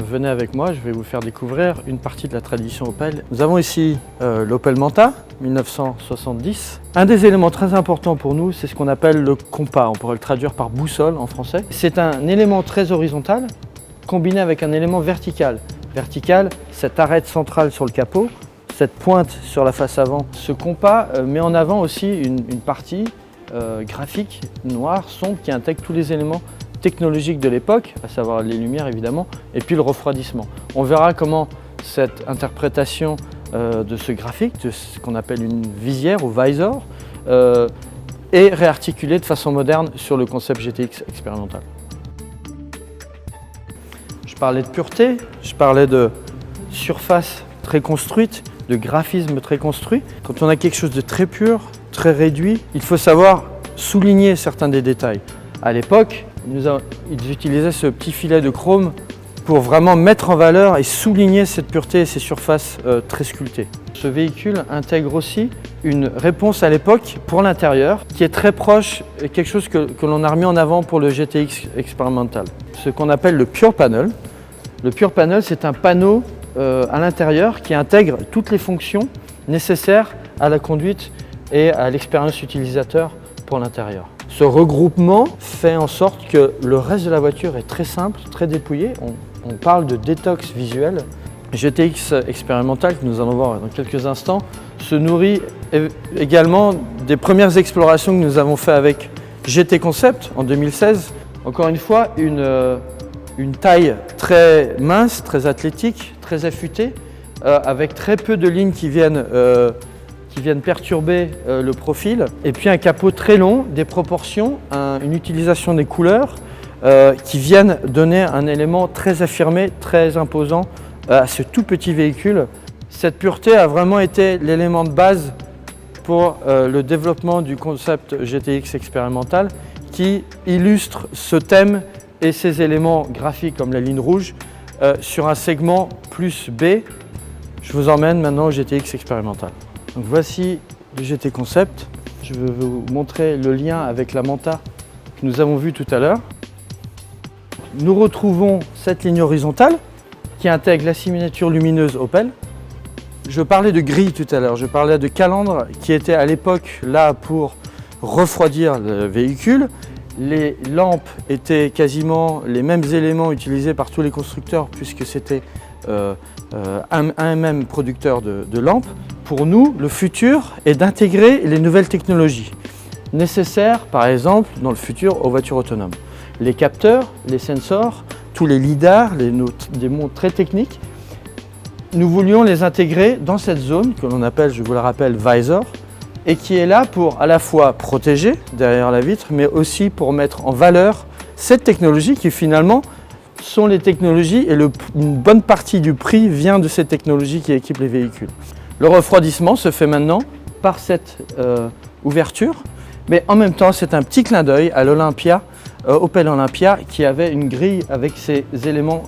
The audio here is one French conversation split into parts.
venez avec moi, je vais vous faire découvrir une partie de la tradition Opel. Nous avons ici l'Opel Manta, 1970. Un des éléments très importants pour nous, c'est ce qu'on appelle le compas. On pourrait le traduire par boussole en français. C'est un élément très horizontal, combiné avec un élément vertical. Vertical, cette arête centrale sur le capot, cette pointe sur la face avant. Ce compas met en avant aussi une partie graphique, noire, sombre, qui intègre tous les éléments technologiques de l'époque, à savoir les lumières évidemment, et puis le refroidissement. On verra comment cette interprétation de ce graphique, de ce qu'on appelle une visière ou visor, est réarticulée de façon moderne sur le concept GTX expérimental. Je parlais de pureté, je parlais de surface très construite, de graphisme très construit. Quand on a quelque chose de très pur, très réduit, il faut savoir souligner certains des détails. À l'époque, ils utilisaient ce petit filet de chrome pour vraiment mettre en valeur et souligner cette pureté et ces surfaces très sculptées. Ce véhicule intègre aussi une réponse à l'époque pour l'intérieur qui est très proche et quelque chose que l'on a remis en avant pour le GTX expérimental. Ce qu'on appelle le Pure Panel. Le Pure Panel, c'est un panneau à l'intérieur qui intègre toutes les fonctions nécessaires à la conduite et à l'expérience utilisateur pour l'intérieur. Ce regroupement fait en sorte que le reste de la voiture est très simple, très dépouillé. On parle de détox visuel. GTX expérimental, que nous allons voir dans quelques instants, se nourrit également des premières explorations que nous avons faites avec GT Concept en 2016. Encore une fois, une taille très mince, très athlétique, très affûtée, avec très peu de lignes qui viennent perturber le profil, et puis un capot très long, des proportions, une utilisation des couleurs qui viennent donner un élément très affirmé, très imposant à ce tout petit véhicule. Cette pureté a vraiment été l'élément de base pour le développement du concept GTX expérimental qui illustre ce thème et ces éléments graphiques comme la ligne rouge sur un segment plus B. Je vous emmène maintenant au GTX expérimental. Donc voici le GT Concept. Je vais vous montrer le lien avec la Manta que nous avons vu tout à l'heure. Nous retrouvons cette ligne horizontale qui intègre la signature lumineuse Opel. Je parlais de grille tout à l'heure, je parlais de calandre qui était à l'époque là pour refroidir le véhicule. Les lampes étaient quasiment les mêmes éléments utilisés par tous les constructeurs puisque c'était un même producteur de lampes. Pour nous, le futur est d'intégrer les nouvelles technologies nécessaires, par exemple, dans le futur aux voitures autonomes. Les capteurs, les sensors, tous les lidars, des montres très techniques, nous voulions les intégrer dans cette zone que l'on appelle, je vous le rappelle, visor, et qui est là pour à la fois protéger derrière la vitre, mais aussi pour mettre en valeur cette technologie qui finalement sont les technologies et une bonne partie du prix vient de ces technologies qui équipent les véhicules. Le refroidissement se fait maintenant par cette ouverture, mais en même temps c'est un petit clin d'œil à l'Olympia, Opel Olympia, qui avait une grille avec ces éléments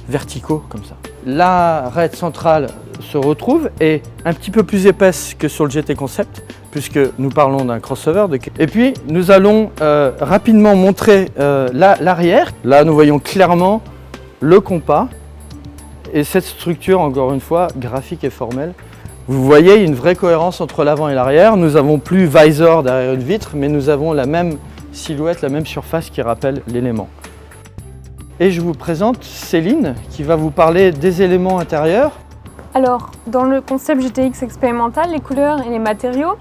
verticaux comme ça. L'arête centrale se retrouve est un petit peu plus épaisse que sur le GT Concept, puisque nous parlons d'un crossover. Et puis nous allons rapidement montrer l'arrière. Là nous voyons clairement le compas et cette structure, encore une fois, graphique et formelle. Vous voyez une vraie cohérence entre l'avant et l'arrière. Nous n'avons plus visor derrière une vitre, mais nous avons la même silhouette, la même surface qui rappelle l'élément. Et je vous présente Céline qui va vous parler des éléments intérieurs. Alors, dans le concept GTX expérimental, les couleurs et les matériaux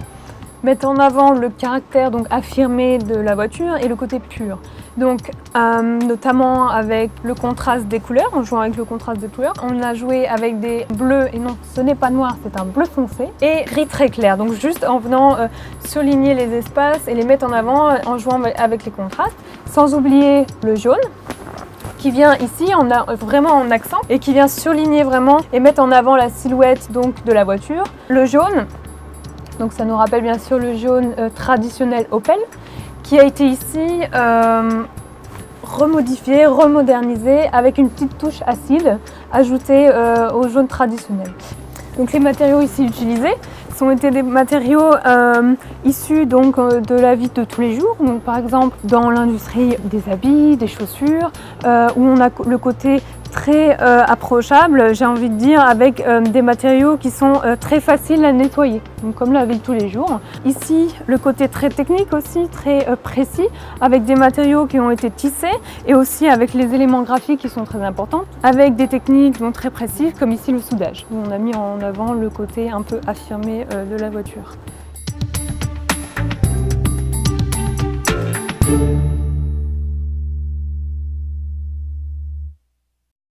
mettent en avant le caractère donc affirmé de la voiture et le côté pur. Donc, notamment avec le contraste des couleurs, en jouant avec le contraste des couleurs, on a joué avec des bleus, et non, ce n'est pas noir, c'est un bleu foncé, et gris très clair. Donc juste en venant souligner les espaces et les mettre en avant en jouant avec les contrastes, sans oublier le jaune, qui vient ici vraiment en accent et qui vient surligner vraiment et mettre en avant la silhouette donc de la voiture. Le jaune, donc ça nous rappelle bien sûr le jaune traditionnel Opel, qui a été ici remodifié, remodernisé avec une petite touche acide ajoutée au jaune traditionnel. Donc les matériaux ici utilisés ont été des matériaux issus donc, de la vie de tous les jours, donc par exemple dans l'industrie des habits, des chaussures, où on a le côté très approchable, j'ai envie de dire, avec des matériaux qui sont très faciles à nettoyer, donc comme la vie de tous les jours. Ici, le côté très technique aussi, très précis, avec des matériaux qui ont été tissés et aussi avec les éléments graphiques qui sont très importants, avec des techniques donc très précises comme ici le soudage, où on a mis en avant le côté un peu affirmé de la voiture.